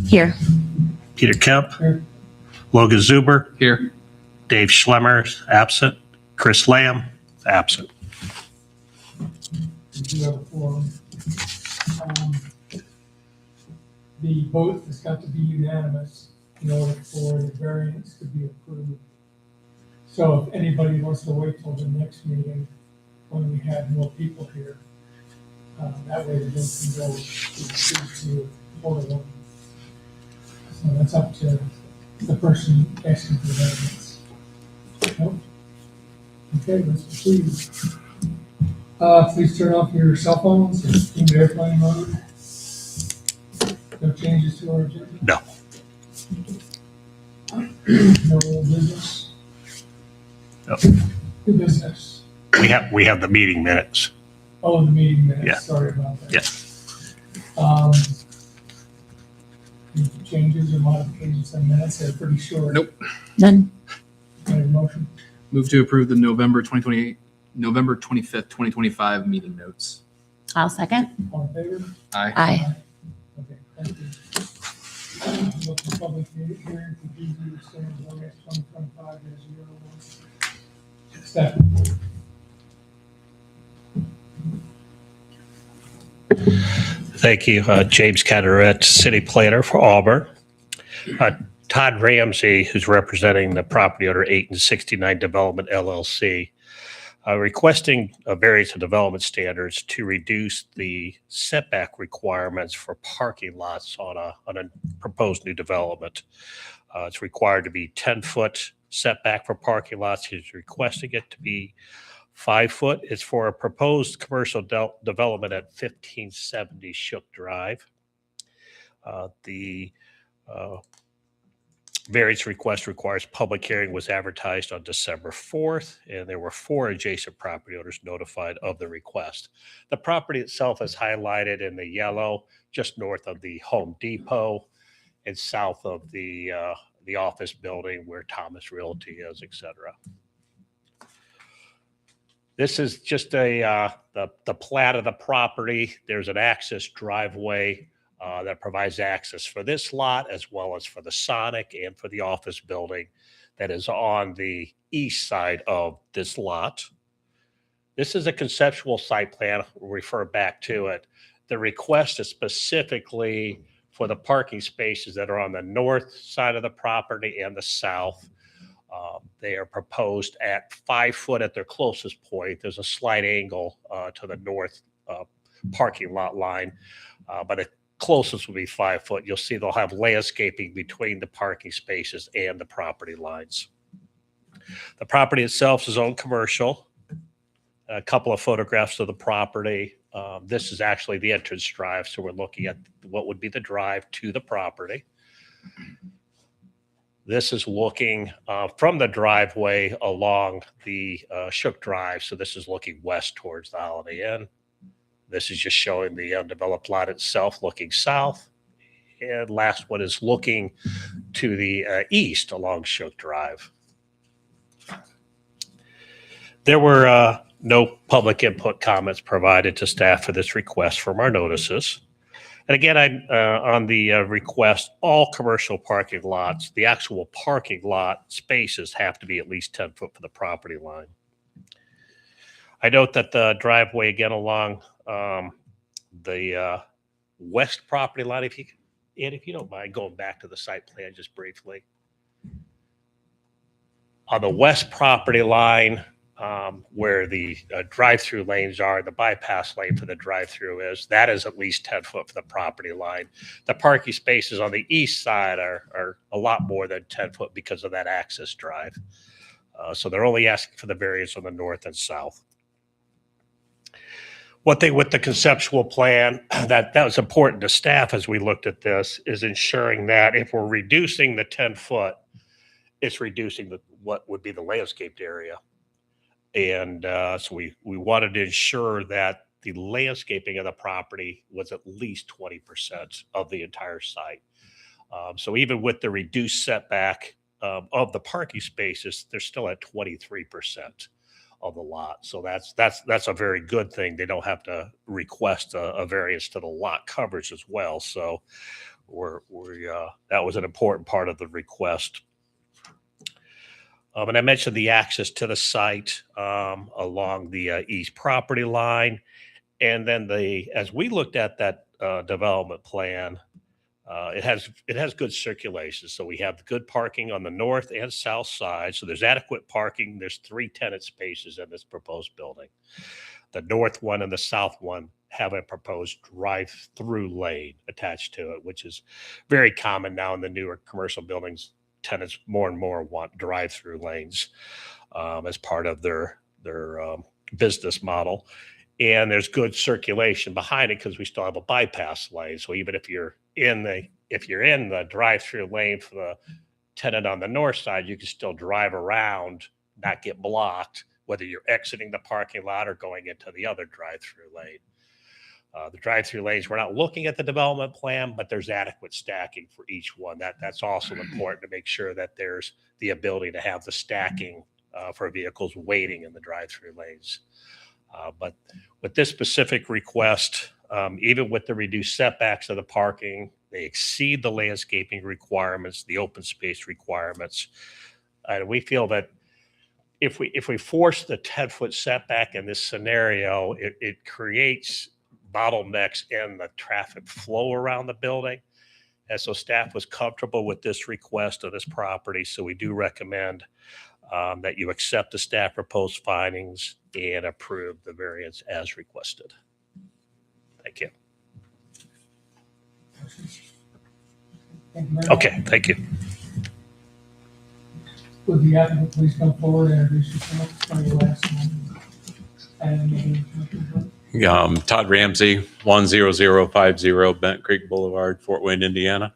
Here. Peter Kemp. Here. Logan Zuber. Here. Dave Schlemmer, absent. Chris Lamb, absent. We do have a forum. The vote has got to be unanimous in order for the variance to be approved. So if anybody wants to wait till the next meeting when we have more people here, that way the vote can go to 4-1. So that's up to the person asking for the variance. Nope. Okay, let's proceed. Please turn off your cell phones in airplane mode. No changes to our agenda? No. No old business? No. New business? We have the meeting minutes. Oh, the meeting minutes. Yeah. Sorry about that. Yeah. Any changes or modifications in minutes? They're pretty short. Nope. None. Can I have a motion? Move to approve the November 25th, 2025 meeting notes. I'll second. All in favor? Aye. Aye. Okay, thank you. Look for public hearing for DD extended OS 2025-01. Staff report. Thank you. James Carteret, City Planner for Auburn. Todd Ramsey, who's representing the property owner 8 and 69 Development LLC, requesting a variance of development standards to reduce the setback requirements for parking lots on a proposed new development. It's required to be 10-foot setback for parking lots. He's requesting it to be 5 foot. It's for a proposed commercial development at 1570 Shook Drive. The variance request requires public hearing was advertised on December 4th, and there were 4 adjacent property owners notified of the request. The property itself is highlighted in the yellow, just north of the Home Depot and south of the office building where Thomas Realty is, etc. This is just the plat of the property. There's an access driveway that provides access for this lot as well as for the Sonic and for the office building that is on the east side of this lot. This is a conceptual site plan. We'll refer back to it. The request is specifically for the parking spaces that are on the north side of the property and the south. They are proposed at 5 foot at their closest point. There's a slight angle to the north parking lot line, but the closest will be 5 foot. You'll see they'll have landscaping between the parking spaces and the property lines. The property itself is owned commercial. A couple of photographs of the property. This is actually the entrance drive, so we're looking at what would be the drive to the property. This is looking from the driveway along the Shook Drive, so this is looking west towards the Holiday Inn. This is just showing the undeveloped lot itself looking south. And last one is looking to the east along Shook Drive. There were no public input comments provided to staff for this request from our notices. And again, on the request, all commercial parking lots, the actual parking lot spaces have to be at least 10 foot from the property line. I note that the driveway again along the west property line, if you don't mind going back to the site plan just briefly. On the west property line, where the drive-through lanes are, the bypass lane for the drive-through is, that is at least 10 foot from the property line. The parking spaces on the east side are a lot more than 10 foot because of that access drive. So they're only asking for the variance on the north and south. One thing with the conceptual plan that was important to staff as we looked at this is ensuring that if we're reducing the 10 foot, it's reducing what would be the landscaped area. And so we wanted to ensure that the landscaping of the property was at least 20% of the entire site. So even with the reduced setback of the parking spaces, they're still at 23% of the lot. So that's a very good thing. They don't have to request a variance to the lot coverage as well. So that was an important part of the request. And I mentioned the access to the site along the east property line. And then as we looked at that development plan, it has good circulation. So we have good parking on the north and south side. So there's adequate parking. There's 3 tenant spaces in this proposed building. The north one and the south one have a proposed drive-through lane attached to it, which is very common now in the newer commercial buildings. Tenants more and more want drive-through lanes as part of their business model. And there's good circulation behind it because we still have a bypass lane. So even if you're in the drive-through lane for the tenant on the north side, you can still drive around, not get blocked, whether you're exiting the parking lot or going into the other drive-through lane. The drive-through lanes, we're not looking at the development plan, but there's adequate stacking for each one. That's also important to make sure that there's the ability to have the stacking for vehicles waiting in the drive-through lanes. But with this specific request, even with the reduced setbacks of the parking, they exceed the landscaping requirements, the open space requirements. And we feel that if we force the 10-foot setback in this scenario, it creates bottlenecks in the traffic flow around the building. And so staff was comfortable with this request of this property. So we do recommend that you accept the staff proposed findings and approve the variance as requested. Thank you. Thank you very much. Okay, thank you. Would the applicant please come forward and introduce yourself for your last name and name? Todd Ramsey, 10050 Bent Creek Boulevard, Fort Wayne, Indiana.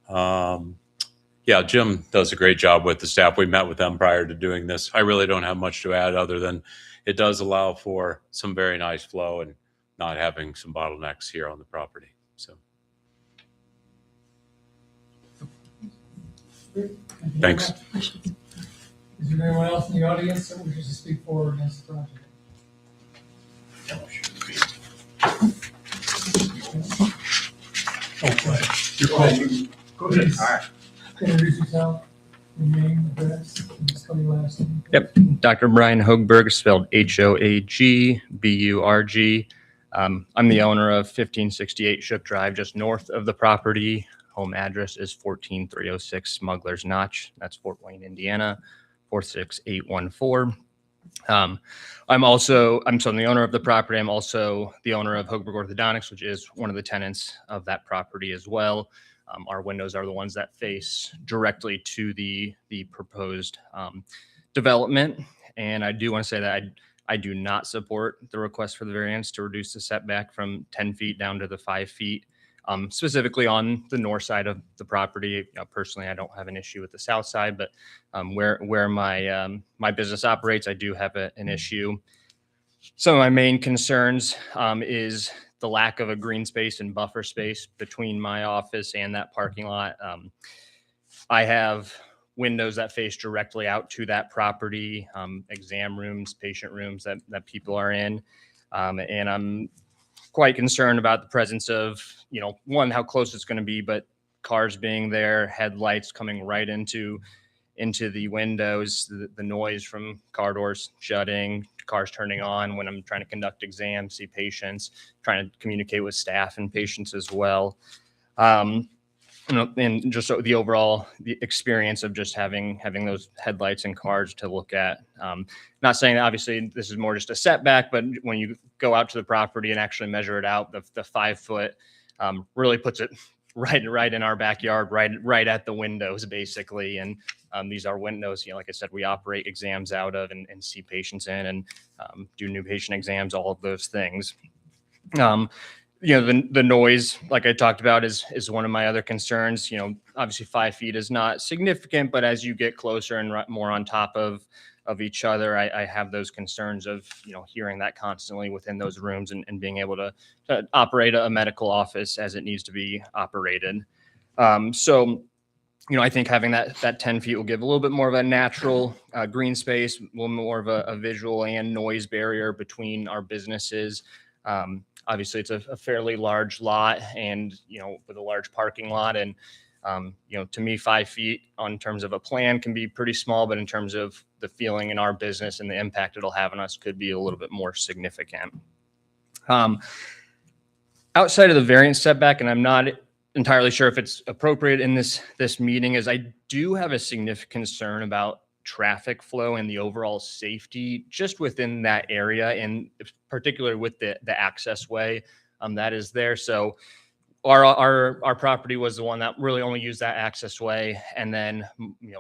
Yeah, Jim does a great job with the staff. We met with them prior to doing this. I really don't have much to add other than it does allow for some very nice flow and not having some bottlenecks here on the property. So, thanks. Is there anyone else in the audience that wishes to speak forward against the project? Go ahead. All right. Introduce yourself, your name, address, and spell your last name. Yep. Dr. Brian Hoagberg, spelled Hoagburg. I'm the owner of 1568 Shook Drive, just north of the property. Home address is 14306 Smuggler's Notch. That's Fort Wayne, Indiana, 46814. I'm the owner of the property. I'm also the owner of Hoagberg Orthodontics, which is one of the tenants of that property as well. Our windows are the ones that face directly to the proposed development. And I do want to say that I do not support the request for the variance to reduce the setback from 10 feet down to the 5 feet, specifically on the north side of the property. Personally, I don't have an issue with the south side, but where my business operates, I do have an issue. Some of my main concerns is the lack of a green space and buffer space between my office and that parking lot. I have windows that face directly out to that property, exam rooms, patient rooms that people are in. And I'm quite concerned about the presence of, one, how close it's going to be, but cars being there, headlights coming right into the windows, the noise from car doors shutting, cars turning on when I'm trying to conduct exams, see patients, trying to communicate with staff and patients as well. And just the overall experience of just having those headlights and cars to look at. Not saying that obviously this is more just a setback, but when you go out to the property and actually measure it out, the 5 foot really puts it right in our backyard, right at the windows basically. And these are windows, like I said, we operate exams out of and see patients in and do new patient exams, all of those things. The noise, like I talked about, is one of my other concerns. Obviously 5 feet is not significant, but as you get closer and more on top of each other, I have those concerns of, hearing that constantly within those rooms and being able to operate a medical office as it needs to be operated. So I think having that 10 feet will give a little bit more of a natural green space, a little more of a visual and noise barrier between our businesses. Obviously, it's a fairly large lot, and with a large parking lot, and to me, 5 feet on terms of a plan can be pretty small, but in terms of the feeling in our business and the impact it'll have on us could be a little bit more significant. Outside of the variance setback, and I'm not entirely sure if it's appropriate in this meeting, is I do have a significant concern about traffic flow and the overall safety just within that area, and particularly with the access way that is there. So our property was the one that really only used that access way, and then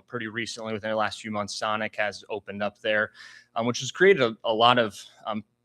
pretty recently, within the last few months, Sonic has opened up there, which has created a lot of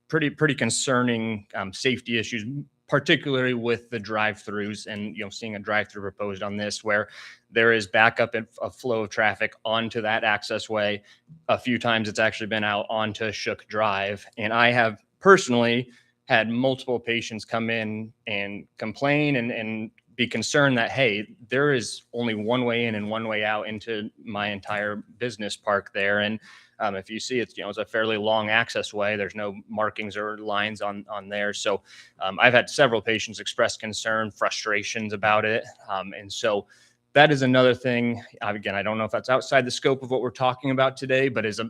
pretty concerning safety issues, particularly with the drive-throughs, and seeing a drive-through proposed on this where there is backup and a flow of traffic onto that access way. A few times it's actually been out onto Shook Drive, and I have personally had multiple patients come in and complain and be concerned that, hey, there is only one way in and one way out into my entire business park there. And if you see, it's a fairly long access way. There's no markings or lines on there. So I've had several patients express concern, frustrations about it. And so that is another thing. Again, I don't know if that's outside the scope of what we're talking about today, but is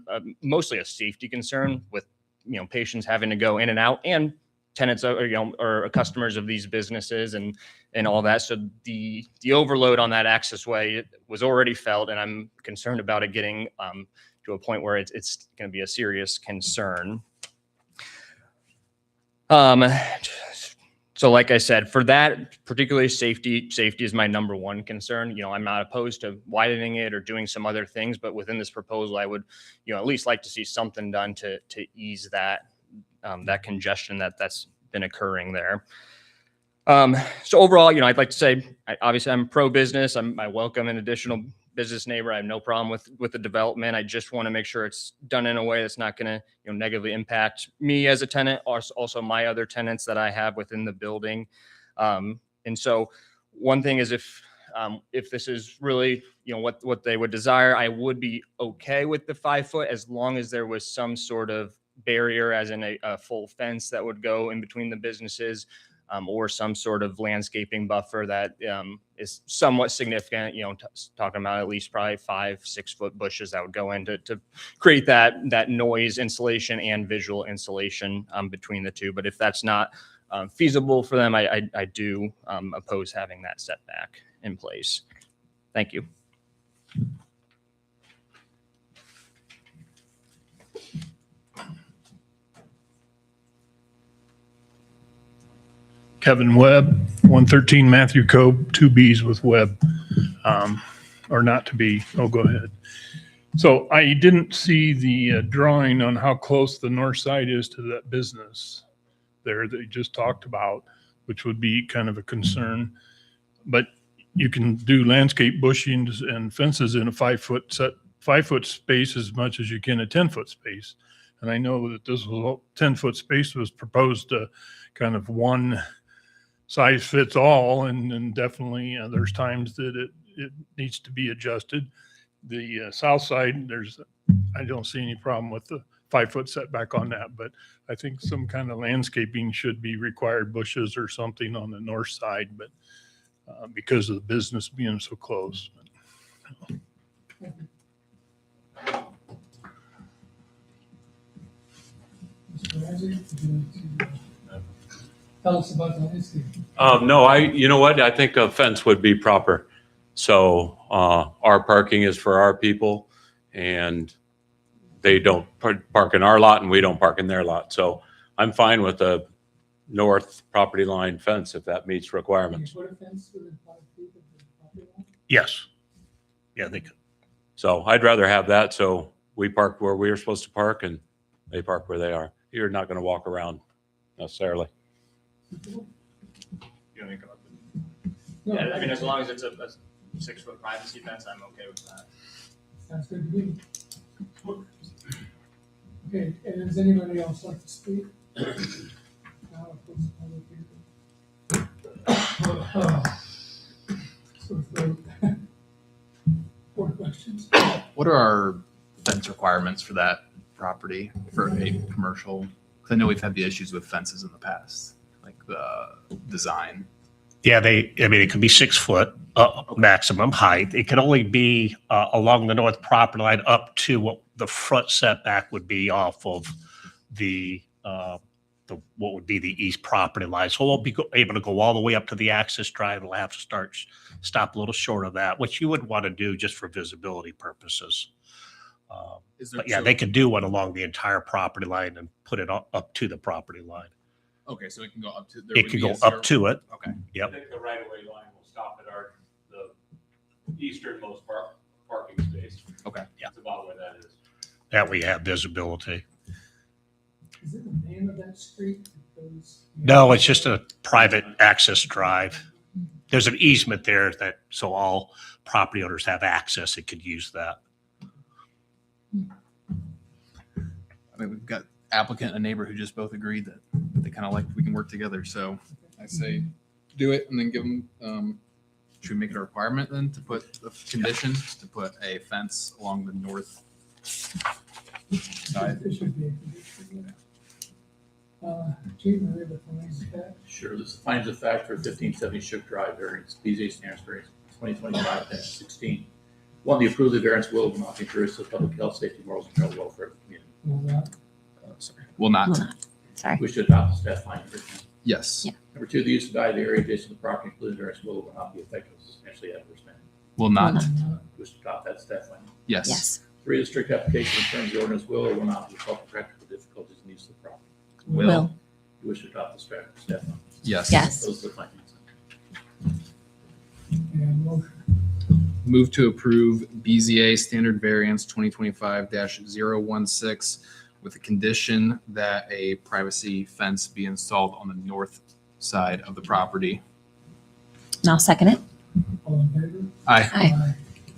mostly a safety concern with patients having to go in and out, and tenants or customers of these businesses and all that. So the overload on that access way was already felt, and I'm concerned about it getting to a point where it's going to be a serious concern. So like I said, for that, particularly safety is my number one concern. I'm not opposed to widening it or doing some other things, but within this proposal, I would, at least like to see something done to ease that congestion that's been occurring there. So overall, I'd like to say, obviously I'm pro-business. I welcome an additional business neighbor. I have no problem with the development. I just want to make sure it's done in a way that's not going to negatively impact me as a tenant, or also my other tenants that I have within the building. And so one thing is if this is really what they would desire, I would be okay with the 5 foot as long as there was some sort of barrier, as in a full fence that would go in between the businesses, or some sort of landscaping buffer that is somewhat significant, talking about at least probably 5-6 foot bushes that would go in to create that noise insulation and visual insulation between the two. But if that's not feasible for them, I do oppose having that setback in place. Thank you. Kevin Webb, 113 Matthew Cove, 2 Bs with Webb, or not to be. Oh, go ahead. So I didn't see the drawing on how close the north side is to that business there that you just talked about, which would be kind of a concern. But you can do landscape bushings and fences in a 5 foot space as much as you can a 10 foot space. And I know that this 10 foot space was proposed to kind of one size fits all, and definitely there's times that it needs to be adjusted. The south side, I don't see any problem with the 5 foot setback on that, but I think some kind of landscaping should be required, bushes or something on the north side, but because of the business being so close. Mr. Ramsey, would you like to tell us about the landscape? No, you know what? I think a fence would be proper. So our parking is for our people, and they don't park in our lot and we don't park in their lot. So I'm fine with a north property line fence if that meets requirements. Can you put a fence within 5 feet of the property line? Yes. Yeah, they could. So I'd rather have that. So we park where we are supposed to park and they park where they are. You're not going to walk around necessarily. No, Yeah, I mean, as long as it's a 6 foot privacy fence, I'm okay with that. sounds good to me. Okay, and does anybody else like to speak? Now, I'll close the public hearing. So, more questions? What are our fence requirements for that property for a commercial 'Cause I know we've had the issues with fences in the past, like the design. Yeah, it could be 6 foot maximum height. It could only be along the north property line up to what the front setback would be off of what would be the east property line. So we'll be able to go all the way up to the access drive. We'll have to stop a little short of that, which you would want to do just for visibility purposes. Is there But yeah, they could do one along the entire property line and put it up to the property line. Okay, so it can go up to. It could go up to it. Okay. Yep. I think the right-of-way line will stop at the easternmost parking space. Okay. Yeah. That's about where that is. That we have visibility. Is it the name of that street? No, it's just a private access drive. There's an easement there so all property owners have access and could use that. I mean, we've got applicant and neighbor who just both agreed that they kind of like we can work together. So I say do it and then give them. Should we make it a requirement then to put a condition to put a fence along the north side? It should be a condition. Chief, are the findings of that? Sure, this is findings of fact for 1570 Shook Drive variance, BZA standards variance, 2025-16. One, the approved variance will not injurious to public health, safety, morals, and general welfare of the community. Will not. Will not. Will not. Sorry. Wish to adopt the staff finding. Yes. Yeah. Number two, the use of valued area adjacent to the property including variance will not be effective as substantially adverse manner. Will not. Will Wish to adopt that staff finding. Yes. Yes. Three, the strict application of terms of the ordinance will or will not result in practical difficulties in use of the property. Will. You wish to adopt the staff finding. Yes. Yes. Those are the findings. And motion. Move to approve BZA standard variance 2025-016 with the condition that a privacy fence be installed on the north side of the property. And I'll second it. All in favor? Aye. Aye.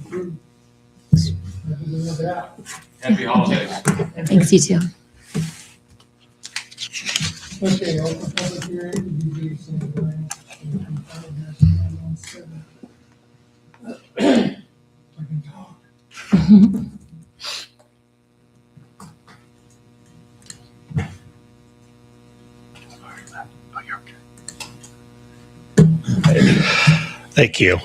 Approved. Have a good look out. Happy holidays. Thanks, you too. Okay, open public hearing, the BZA standard variance. I can talk. Thank you.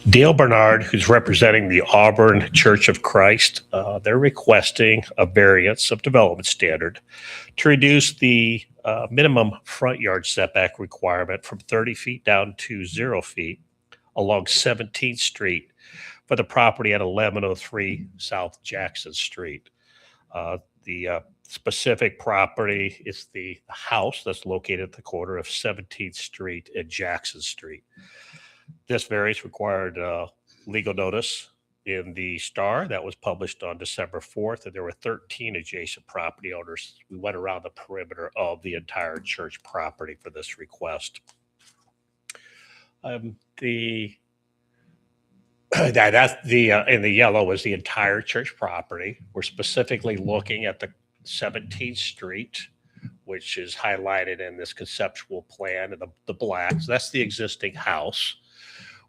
Dale Bernard, who's representing the Auburn Church of Christ, they're requesting a variance of development standard to reduce the minimum front yard setback requirement from 30 feet down to 0 feet along 17th Street for the property at 1103 South Jackson Street. The specific property is the house that's located at the corner of 17th Street and Jackson Street. This variance required legal notice in the Star that was published on December 4th, and there were 13 adjacent property owners. We went around the perimeter of the entire church property for this request. In the yellow is the entire church property. We're specifically looking at the 17th Street, which is highlighted in this conceptual plan, and the black. So that's the existing house,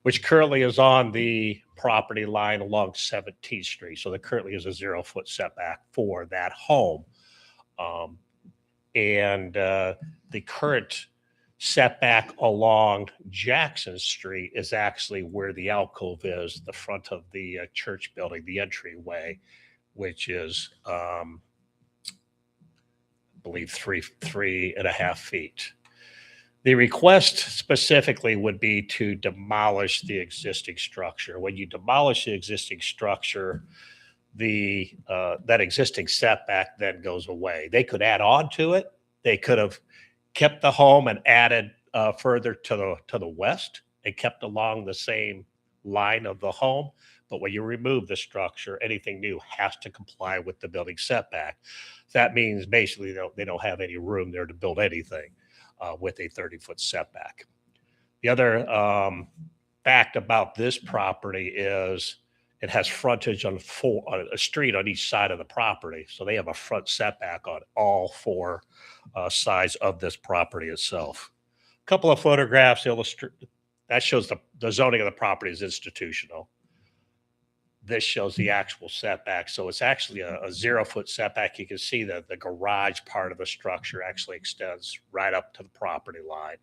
which currently is on the property line along 17th Street. So there currently is a 0 foot setback for that home. The current setback along Jackson Street is actually where the alcove is, the front of the church building, the entryway, which is, I believe, 3.5 feet. The request specifically would be to demolish the existing structure. When you demolish the existing structure, that existing setback then goes away. They could add on to it. They could have kept the home and added further to the west and kept along the same line of the home. But when you remove the structure, anything new has to comply with the building setback. That means basically they don't have any room there to build anything with a 30-foot setback. The other fact about this property is it has frontage on a street on each side of the property. So they have a front setback on all four sides of this property itself. A couple of photographs illustrate that shows the zoning of the property is institutional. This shows the actual setback. So it's actually a 0-foot setback. You can see that the garage part of the structure actually extends right up to the property line.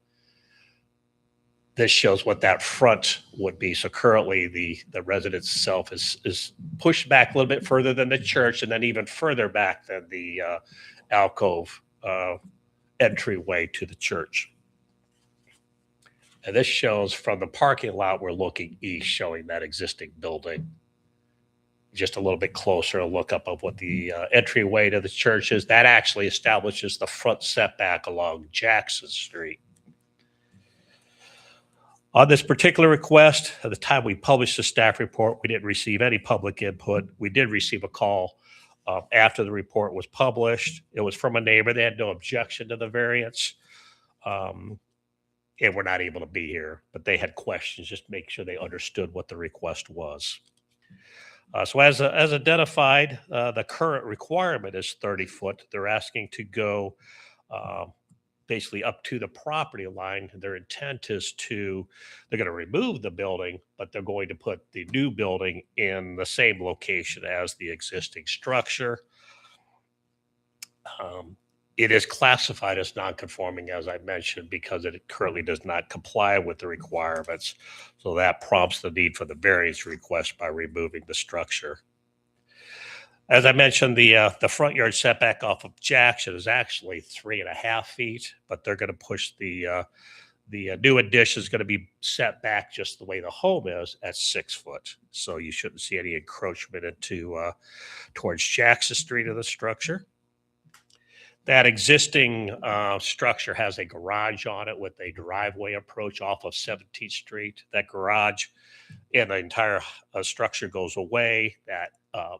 This shows what that front would be. So currently the residence itself is pushed back a little bit further than the church, and then even further back than the alcove entryway to the church. And this shows from the parking lot, we're looking east, showing that existing building. Just a little bit closer, a look up of what the entryway to the church is. That actually establishes the front setback along Jackson Street. On this particular request, at the time we published the staff report, we didn't receive any public input. We did receive a call after the report was published. It was from a neighbor. They had no objection to the variance. And we're not able to be here, but they had questions, just to make sure they understood what the request was. So as identified, the current requirement is 30 foot. They're asking to go basically up to the property line. Their intent is they're going to remove the building, but they're going to put the new building in the same location as the existing structure. It is classified as non-conforming, as I mentioned, because it currently does not comply with the requirements. So that prompts the need for the variance request by removing the structure. As I mentioned, the front yard setback off of Jackson is actually 3.5 feet, but they're going to push the new addition is going to be set back just the way the home is at 6 foot. So you shouldn't see any encroachment into towards Jackson Street of the structure. That existing structure has a garage on it with a driveway approach off of 17th Street. That garage and the entire structure goes away. That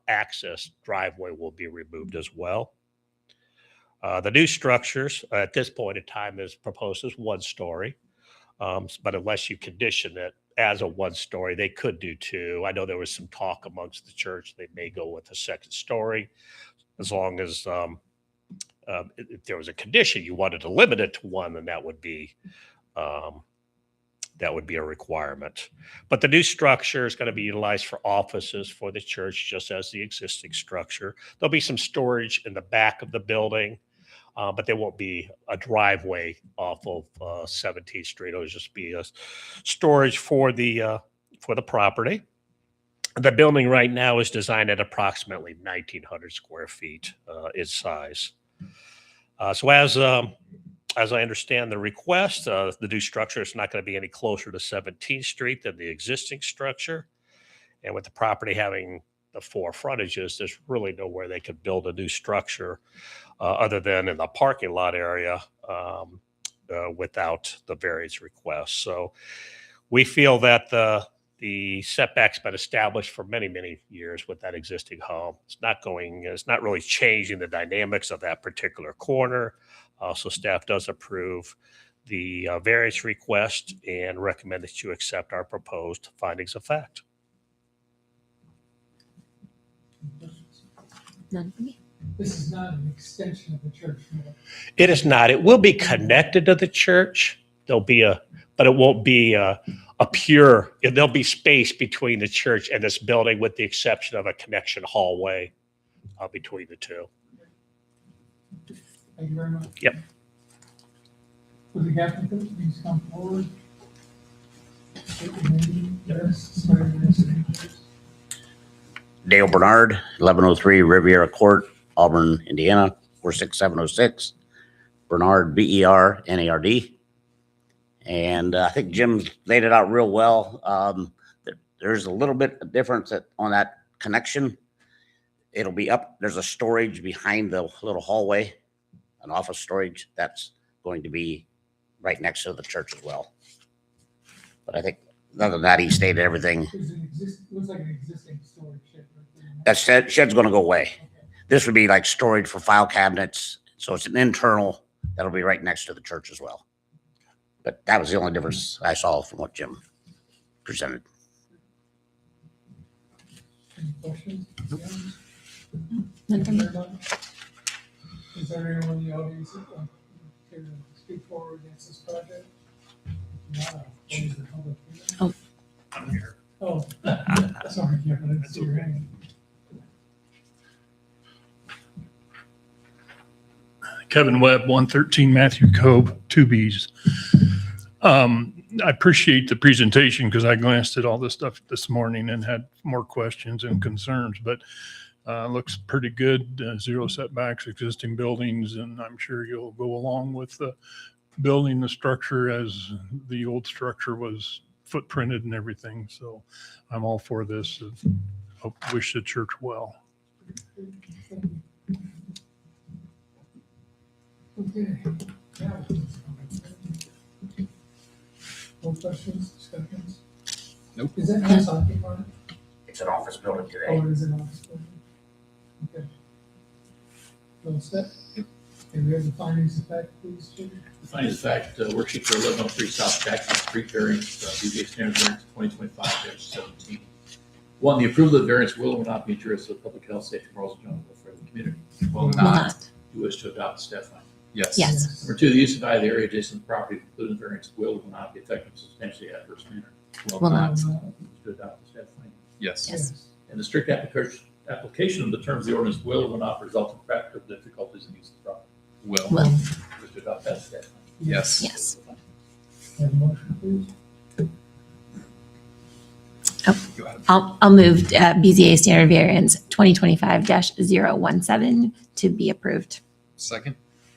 access driveway will be removed as well. The new structures at this point in time is proposed as 1 story, but unless you condition it as a 1 story, they could do 2. I know there was some talk amongst the church they may go with a 2nd story, as long as if there was a condition you wanted to limit it to 1, then that would be a requirement. But the new structure is going to be utilized for offices for the church, just as the existing structure. There'll be some storage in the back of the building, but there won't be a driveway off of 17th Street. It'll just be a storage for the property. The building right now is designed at approximately 1,900 square feet its size. So as I understand the request, the new structure is not going to be any closer to 17th Street than the existing structure. And with the property having the 4 frontages, there's really nowhere they could build a new structure other than in the parking lot area without the variance request. So we feel that the setback's been established for many, many years with that existing home. It's not really changing the dynamics of that particular corner. So staff does approve the variance request and recommend that you accept our proposed findings of fact. None for me. This is not an extension of the church. No. It is not. It will be connected to the church. But it won't be there'll be space between the church and this building with the exception of a connection hallway between the two. Thank you very much. Yep. Would the applicant please come forward? State your name, address, swear your name, please. Dale Bernard, 1103 Riviera Court, Auburn, Indiana, 46706. Bernard, Bernard. And I think Jim laid it out real well. There's a little bit of difference on that connection. It'll be up. There's a storage behind the little hallway, an office storage that's going to be right next to the church as well. But I think other than that, he stated everything. Looks like an existing storage shed right there. That shed's going to go away. Okay. This would be like storage for file cabinets. So it's an internal that'll be right next to the church as well. But that was the only difference I saw from what Jim presented. Any questions? None for me. Is there anyone in the audience that would care to speak forward against this project? Not, close the public hearing. Oh. I'm here. Oh. Sorry, Kevin, I didn't see your hand. Kevin Webb, 113 Matthew Cove, 2Bs. I appreciate the presentation because I glanced at all this stuff this morning and had more questions and concerns, but looks pretty good. Zero setbacks, existing buildings, and I'm sure you'll go along with building the structure as the old structure was footprinted and everything. So I'm all for this. Wish the church well. Okay. No questions, discussions? Nope. Is that house occupied? It's an office building Oh, today. it is an office building? Okay. Well, set. And we have the findings of fact, please, Jim? The findings of fact, worksheet for 1103 South Jackson Street variance, BZA standard variance 2025-17. One, the approval of the variance will or will not be injurious to the public health, safety, morals, and general welfare of the community. Will Will not. not. You wish to adopt the staff finding. Yes. Yes. Number two, the use of the area adjacent to the property, including the variance, will or will not be affected in a substantially adverse manner. Will Will not. not. You wish to adopt the staff finding. Yes. Yes. And the strict application of the terms of the ordinance will or will not result in practical difficulties in use of the property. Will. Will. You wish to adopt that staff finding. Yes. Yes. Have a motion, please? Go ahead. I'll move BZA standard variance 2025-017 to be approved. Second.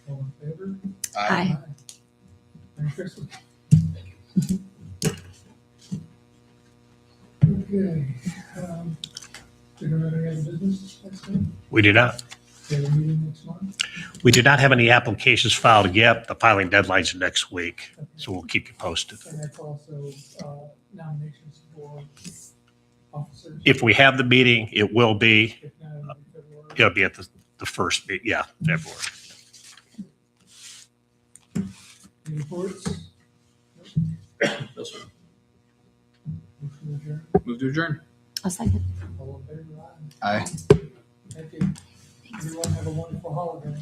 All in favor? Aye. Merry Christmas. Okay, we don't have any other business next month? We do not. We have a meeting next month? We do not have any applications filed yet. The filing deadline's next week, so we'll keep you posted. And that's also nominations for officers? If we have the meeting, it will be. If not, it'll be February. It'll be at the first meet. Yeah, February. Any reports? No, sir. Motion adjourned. Move to adjourn. I'll second. All in favor? Aye. Thank you. Everyone have a wonderful holiday.